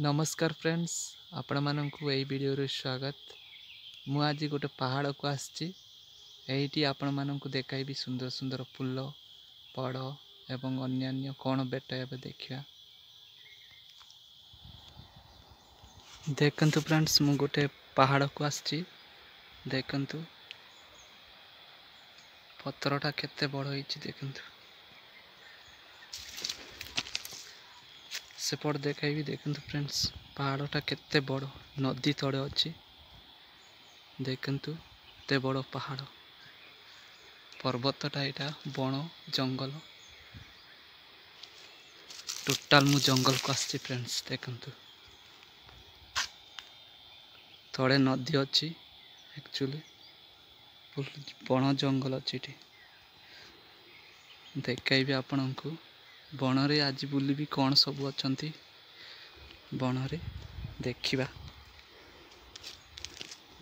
नमस्कार फ्रेंड्स आपण मानकु एई वीडियो रे स्वागत। मु आज गोटे पहाड़ को आसची। एइटी आपण मानकु देखाइबी सुंदर सुंदर फूल पड़ एवं अन्यान्य कौन बेटा एबे देखिया। देखंतु फ्रेंड्स मु गोटे पहाड़ को आसची। देखंतु पत्थरटा केते बड़ होईची देखंतु। सेपट देखाइबी देखंतु फ्रेंड्स पहाड़टा केते बड़ नदी तड़े अछि। देखंतु ते बड़ पहाड़ पर्वतटा एटा बण जंगल टोटाल मु जंगल को आसची फ्रेंड्स। देखंतु तड़े नदी अछि एक्चुअली बण जंगल अछि एठी। देखाइबी आपनकु बण रे आज बुलिबी कोन सब अछंती बण रे देखिबा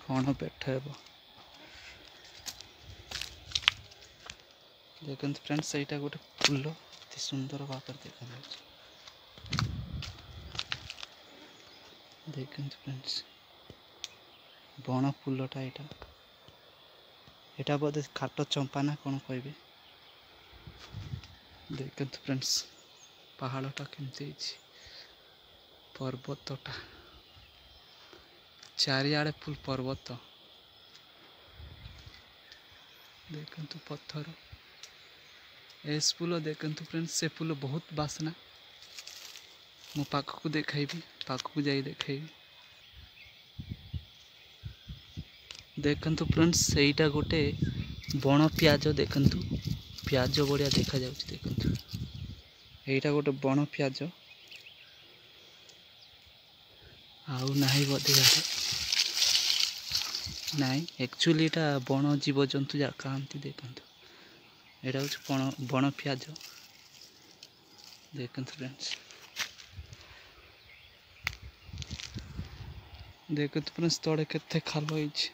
कौन बेठ हेबो। देखंतु फ्रेंड्स एटा गोटे फूल अति सुंदर भाबर देखा जाउछ। देखंतु फ्रेंड्स बण फूलटा एटा बोधे खाटो चंपा ना कोन कहबे। देखंतु फ्रेंड्स पहाड़टा केमती अछि पर्वतटा चारिआडे फुल पर्वत। देखंतु पत्थर एस फूल देखंतु फ्रेंड्स से फूल बहुत बासना। मु पाखकु देखाइबी पाखकु जाई देखाइबी। देखंतु फ्रेंड्स एइटा गोटे बण प्याज देखंतु प्याज बढ़िया देखा जाउछ। देखंतु एइटा गोटे बण प्याज आउ नाही बोधे यार नाई एक्चुअली एटा बण जीव जंतु जा खाआंती। देखंतु एटा होछ बण प्याज। देखंतु फ्रेंड्स देखंतु फ्रेंड्स तोड़े केते खाल होईछ।